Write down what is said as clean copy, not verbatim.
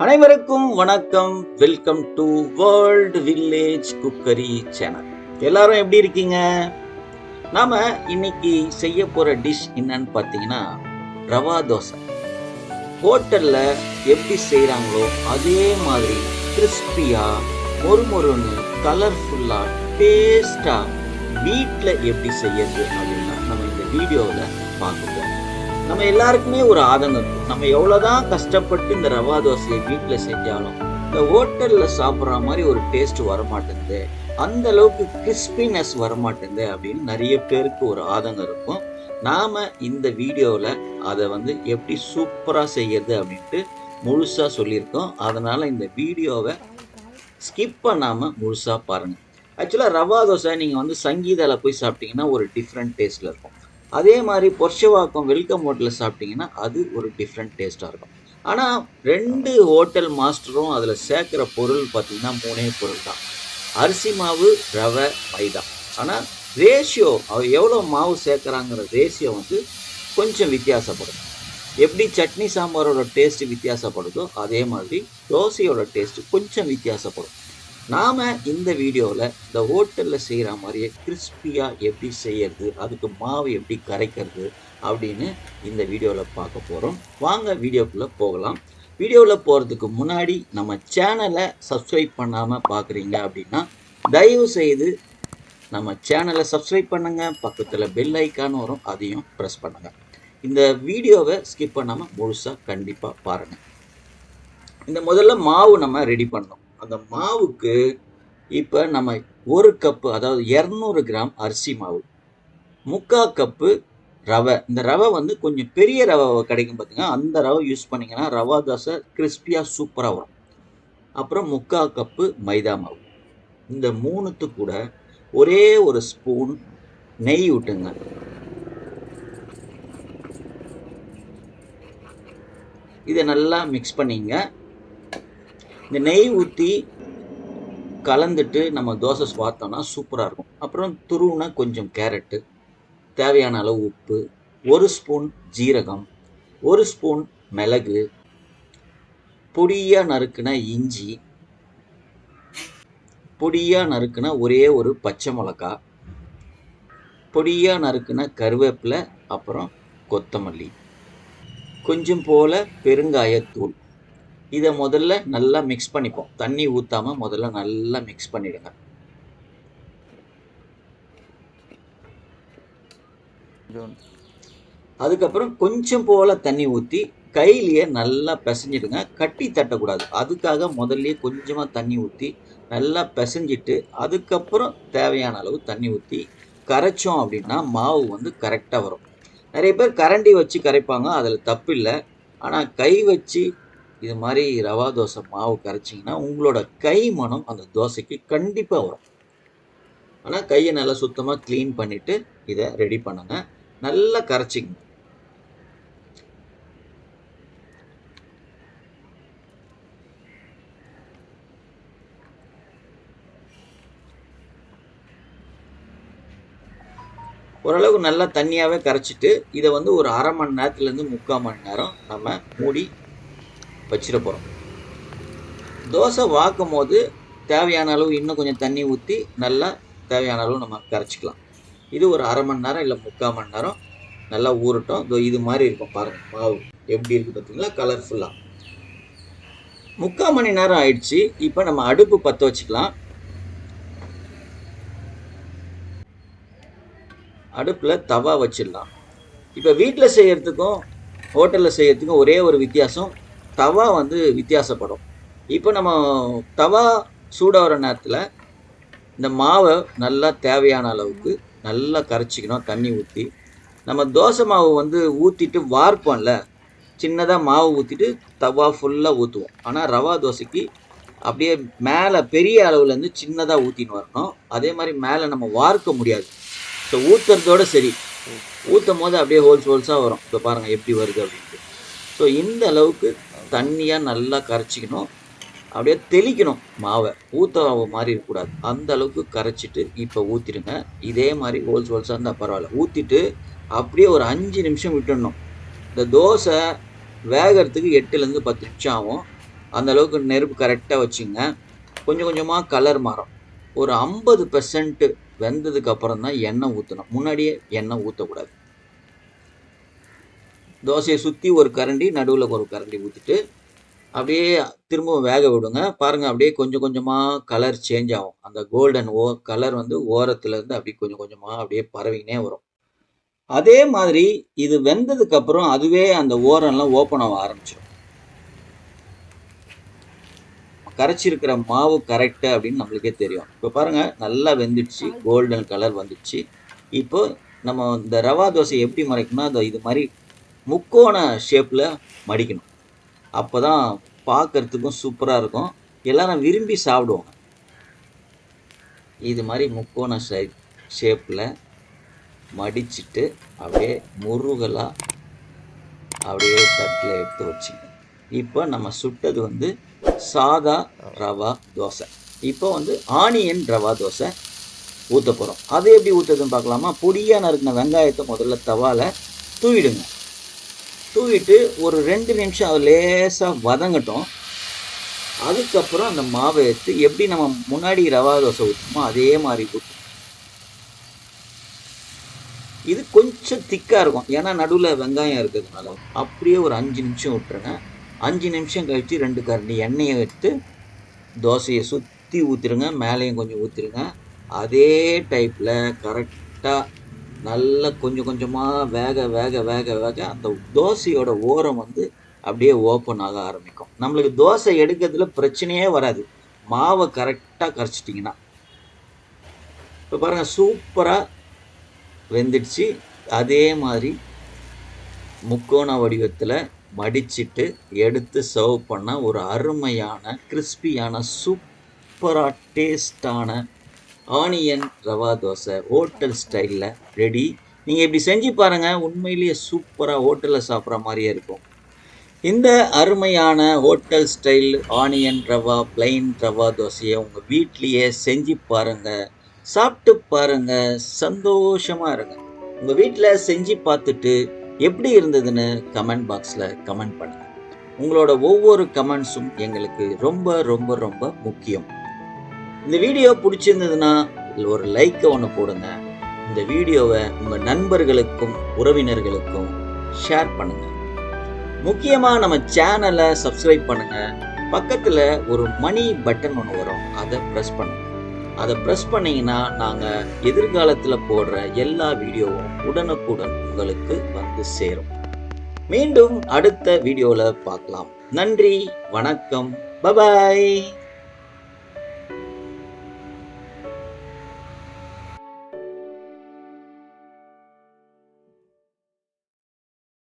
அனைவருக்கும் வணக்கம். Welcome to world village cookery channel. எல்லாரும் எப்படி இருக்கீங்க? நாம இன்னைக்கு செய்ய போற டிஷ் என்னன்னு பார்த்தீங்கன்னா ரவா தோசை. ஹோட்டல்ல எப்படி செய்யறாங்களோ அதே மாதிரி கிறிஸ்பியா, மொறுமொறுன்னு, கலர்ஃபுல்லா, டேஸ்டா வீட்டில் எப்படி செய்யறது அப்படின்னா நம்ம இந்த வீடியோவில் பார்க்க போறோம். நம்ம எல்லாருக்குமே ஒரு ஆதங்கம் இருக்கும். நம்ம எவ்வளோதான் கஷ்டப்பட்டு இந்த ரவா தோசையை வீட்டில் செஞ்சாலும் இந்த ஹோட்டலில் சாப்பிட்ற மாதிரி ஒரு டேஸ்ட் வரமாட்டேங்குது, அந்த அளவுக்கு கிறிஸ்பினஸ் வரமாட்டேங்குது அப்படின்னு நிறைய பேருக்கு ஒரு ஆதங்கம் இருக்கும். நாம் இந்த வீடியோவில் அதை எப்படி சூப்பராக செய்யறது அப்படின்ட்டு முழுசாக சொல்லியிருக்கோம். அதனால் இந்த வீடியோவை ஸ்கிப் பண்ணாமல் முழுசாக பாருங்கள். ஆக்சுவலாக ரவா தோசை நீங்கள் சங்கீதாவில் போய் சாப்பிட்டீங்கன்னா ஒரு டிஃப்ரெண்ட் டேஸ்ட்டில் இருக்கும். அதே மாதிரி பொர்ஷவாக்கம் வெல்கம் ஹோட்டலில் சாப்பிட்டீங்கன்னா அது ஒரு டிஃப்ரெண்ட் டேஸ்ட்டாக இருக்கும். ஆனால் 2 ஹோட்டல் மாஸ்டரும் அதில் சேர்க்குற பொருள் பார்த்திங்கன்னா 3 பொருள் தான்: அரிசி மாவு, ரவை, மைதா. ஆனால் ரேஷியோ எவ்வளோ மாவு சேர்க்குறாங்கிற ரேஷியோ கொஞ்சம் வித்தியாசப்படும். எப்படி சட்னி சாம்பாரோட டேஸ்ட்டு வித்தியாசப்படுதோ அதே மாதிரி தோசையோட டேஸ்ட்டு கொஞ்சம் வித்தியாசப்படும். நாம் இந்த வீடியோவில் இந்த ஹோட்டலில் செய்கிற மாதிரியே கிறிஸ்பியாக எப்படி செய்யறது, அதுக்கு மாவு எப்படி கரைக்கிறது அப்படின்னு இந்த வீடியோவில் பார்க்க போகிறோம். வாங்க வீடியோக்குள்ளே போகலாம். வீடியோவில் போகிறதுக்கு முன்னாடி நம்ம சேனலை சப்ஸ்கிரைப் பண்ணாமல் பார்க்குறீங்க அப்படின்னா தயவு செய்து நம்ம சேனலை சப்ஸ்கிரைப் பண்ணுங்கள். பக்கத்தில் பெல் ஐக்கான் வரும், அதையும் ப்ரெஸ் பண்ணுங்கள். இந்த வீடியோவை ஸ்கிப் பண்ணாமல் முழுசாக கண்டிப்பாக பாருங்கள். இந்த முதல்ல மாவு நம்ம ரெடி பண்ணோம். அந்த மாவுக்கு இப்போ நம்ம 1 கப்பு, அதாவது 200 கிராம் அரிசி மாவு, 3/4 கப்பு ரவை. இந்த ரவை கொஞ்சம் பெரிய ரவை கிடைக்கும் பார்த்தீங்கன்னா, அந்த ரவை யூஸ் பண்ணிங்கன்னா ரவா தோசை கிறிஸ்பியாக சூப்பராக வரும். அப்புறம் 3/4 கப்பு மைதா மாவு. இந்த 3த்து கூட ஒரே ஒரு ஸ்பூன் நெய் விட்டுங்க. இதை நல்லா மிக்ஸ் பண்ணிங்க. இந்த நெய் ஊற்றி கலந்துட்டு நம்ம தோசை பார்த்தோம்னா சூப்பராக இருக்கும். அப்புறம் துருவுனா கொஞ்சம் கேரட்டு, தேவையான அளவு உப்பு, 1 ஸ்பூன் ஜீரகம், 1 ஸ்பூன் மிளகு, பொடியாக நறுக்குன இஞ்சி, பொடியாக நறுக்குன ஒரே ஒரு பச்சை மிளகா, பொடியாக நறுக்குன கருவேப்பிலை, அப்புறம் கொத்தமல்லி, கொஞ்சம் போல் பெருங்காயத்தூள். இதை முதல்ல நல்லா மிக்ஸ் பண்ணிப்போம். தண்ணி ஊற்றாமல் முதல்ல நல்லா மிக்ஸ் பண்ணிடுங்க. அதுக்கப்புறம் கொஞ்சம் போல் தண்ணி ஊற்றி கையிலேயே நல்லா பிசைஞ்சிடுங்க. கட்டி தட்டக்கூடாது. அதுக்காக முதல்லையே கொஞ்சமாக தண்ணி ஊற்றி நல்லா பிசைஞ்சிட்டு அதுக்கப்புறம் தேவையான அளவு தண்ணி ஊற்றி கரைச்சோம் அப்படின்னா மாவு கரெக்டாக வரும். நிறைய பேர் கரண்டி வச்சு கரைப்பாங்க, அதில் தப்பு இல்லை. ஆனால் கை வச்சு இது மாதிரி ரவா தோசை மாவு கரைச்சிங்கன்னா உங்களோட கை மனம் அந்த தோசைக்கு கண்டிப்பாக வரும். ஆனால் கையை நல்லா சுத்தமாக க்ளீன் பண்ணிவிட்டு இதை ரெடி பண்ணுங்க. நல்லா கரைச்சிங்க. ஓரளவுக்கு நல்லா தண்ணியாகவே கரைச்சிட்டு இதை ஒரு 1/2 மணி நேரத்துலேருந்து 3/4 மணி நேரம் நம்ம மூடி வச்சிட போகிறோம். தோசை வாக்கும் போது தேவையான அளவு இன்னும் கொஞ்சம் தண்ணி ஊற்றி நல்லா தேவையான அளவு நம்ம கரைச்சிக்கலாம். இது ஒரு 1/2 மணி நேரம் இல்லை 3/4 மணி நேரம் நல்லா ஊறட்டும். இது மாதிரி இருக்கும் பாருங்கள். மாவு எப்படி இருக்குது பார்த்தீங்களா, கலர்ஃபுல்லாக. 3/4 மணி நேரம் ஆயிடுச்சு. இப்போ நம்ம அடுப்பு பற்ற வச்சுக்கலாம். அடுப்பில் தவா வச்சிடலாம். இப்போ வீட்டில் செய்கிறதுக்கும் ஹோட்டலில் செய்கிறதுக்கும் ஒரே ஒரு வித்தியாசம், தவா வித்தியாசப்படும். இப்போ நம்ம தவா சூடாகிற நேரத்தில் இந்த மாவை நல்லா தேவையான அளவுக்கு நல்லா கரைச்சிக்கணும். தண்ணி ஊற்றி நம்ம தோசை மாவு ஊற்றிட்டு வார்ப்போம்ல, சின்னதாக மாவு ஊற்றிட்டு தவா ஃபுல்லாக ஊற்றுவோம். ஆனால் ரவா தோசைக்கு அப்படியே மேலே பெரிய அளவுலேருந்து சின்னதாக ஊற்றின்னு வரணும். அதே மாதிரி மேலே நம்ம வார்க்க முடியாது. ஸோ ஊற்றுறதோடு சரி, ஊற்றும் போது அப்படியே ஹோல்ஸாக வரும். இப்போ பாருங்கள் எப்படி வருது அப்படின்ட்டு. ஸோ இந்த அளவுக்கு தண்ணியாக நல்லா கரைச்சிக்கணும். அப்படியே தெளிக்கணும். மாவை ஊற்ற மாதிரி இருக்கக்கூடாது. அந்த அளவுக்கு கரைச்சிட்டு இப்போ ஊற்றிடுங்க. இதே மாதிரி ஹோல்ஸாக இருந்தால் பரவாயில்ல. ஊற்றிட்டு அப்படியே ஒரு 5 நிமிஷம் விட்டுடணும். இந்த தோசை வேகிறதுக்கு 8லேருந்து 10 நிமிஷம் ஆகும். அந்த அளவுக்கு நெருப்பு கரெக்டாக வச்சுங்க. கொஞ்சம் கொஞ்சமாக கலர் மாறும். ஒரு 50% வெந்ததுக்கு அப்புறம் தான் எண்ணெய் ஊற்றணும். முன்னாடியே எண்ணெய் ஊற்றக்கூடாது. தோசையை சுற்றி ஒரு கரண்டி, நடுவில் ஒரு கரண்டி ஊற்றிட்டு அப்படியே திரும்பவும் வேக விடுங்க. பாருங்க அப்படியே கொஞ்சம் கொஞ்சமாக கலர் சேஞ்ச் ஆகும். அந்த கோல்டன் கலர் வந்து ஓரத்துலேருந்து அப்படியே கொஞ்சம் கொஞ்சமாக அப்படியே பரவினே வரும். அதே மாதிரி இது வெந்ததுக்கு அப்புறம் அதுவே அந்த ஓரம்லாம் ஓப்பன் ஆக ஆரம்பிச்சிடும். கரைச்சிருக்கிற மாவு கரெக்டு அப்படின்னு நம்மளுக்கே தெரியும். இப்போ பாருங்க நல்லா வெந்துடுச்சு, கோல்டன் கலர் வந்துடுச்சு. இப்போ நம்ம இந்த ரவா தோசை எப்படி மறைக்கணும்னா இது மாதிரி முக்கோண ஷேப்பில் மடிக்கணும். அப்போ தான் பார்க்கறதுக்கும் சூப்பராக இருக்கும். எல்லாரும் விரும்பி சாப்பிடுவோங்க. இது மாதிரி முக்கோண ஷேப்பில் மடிச்சுட்டு அப்படியே முருகலாக அப்படியே தட்டில் எடுத்து வச்சுங்க. இப்போ நம்ம சுட்டது வந்து சாதா ரவா தோசை. இப்போ வந்து ஆனியன் ரவா தோசை ஊற்ற போகிறோம். அது எப்படி ஊற்றுறதுன்னு பார்க்கலாமா? பொடியாக நறுக்கின வெங்காயத்தை முதல்ல தவாவில் தூவிடுங்க. தூவிட்டு ஒரு 2 நிமிஷம் அது லேசாக வதங்கட்டும். அதுக்கப்புறம் அந்த மாவை எடுத்து எப்படி நம்ம முன்னாடி ரவா தோசை ஊற்றுமோ அதே மாதிரி ஊற்றும். இது கொஞ்சம் திக்காக இருக்கும், ஏன்னா நடுவில் வெங்காயம் இருக்கிறதுனால. அப்படியே ஒரு 5 நிமிஷம் விட்டுருங்க. 5 நிமிஷம் கழித்து 2 கரண்டி எண்ணெயை எடுத்து தோசையை சுற்றி ஊற்றிடுங்க. மேலேயும் கொஞ்சம் ஊற்றிடுங்க. அதே டைப்பில் கரெக்டாக நல்லா கொஞ்சம் கொஞ்சமாக வேக வேக வேக வேக அந்த தோசையோட ஓரம் வந்து அப்படியே ஓப்பன் ஆக ஆரம்பிக்கும். நம்மளுக்கு தோசை எடுக்கிறதுல பிரச்சனையே வராது, மாவை கரெக்டாக கரைச்சிட்டிங்கன்னா. இப்போ பாருங்கள் சூப்பராக வெந்துடுச்சு. அதே மாதிரி முக்கோண வடிவத்தில் மடிச்சிட்டு எடுத்து சர்வ் பண்ண ஒரு அருமையான கிறிஸ்பியான சூப்பராக டேஸ்டான ஆனியன் ரவா தோசை ஹோட்டல் ஸ்டைலில் ரெடி. நீங்கள் இப்படி செஞ்சு பாருங்கள், உண்மையிலேயே சூப்பராக ஹோட்டலில் சாப்பிட்ற மாதிரியே இருக்கும். இந்த அருமையான hotel style onion rava plain rava தோசையை உங்கள் வீட்லேயே செஞ்சு பாருங்கள், சாப்பிட்டு பாருங்கள், சந்தோஷமாக இருங்க. உங்கள் வீட்டில் செஞ்சு பார்த்துட்டு எப்படி இருந்ததுன்னு கமெண்ட் பாக்ஸில் கமெண்ட் பண்ணுங்கள். உங்களோட ஒவ்வொரு கமெண்ட்ஸும் எங்களுக்கு ரொம்ப ரொம்ப ரொம்ப முக்கியம். இந்த வீடியோ பிடிச்சிருந்ததுன்னா ஒரு லைக்கை ஒன்று போடுங்க. இந்த வீடியோவை உங்கள் நண்பர்களுக்கும் உறவினர்களுக்கும் ஷேர் பண்ணுங்கள். முக்கியமாக நம்ம சேனலை சப்ஸ்கிரைப் பண்ணுங்கள். பக்கத்தில் ஒரு மணி பட்டன் ஒன்று வரும், அதை ப்ரெஸ் பண்ணுங்கள். அதை ப்ரெஸ் பண்ணிங்கன்னா நாங்கள் எதிர்காலத்தில் போடுற எல்லா வீடியோவும் உடனுக்குடன் உங்களுக்கு வந்து சேரும். மீண்டும் அடுத்த வீடியோவில் பார்க்கலாம். நன்றி, வணக்கம், பபாய்.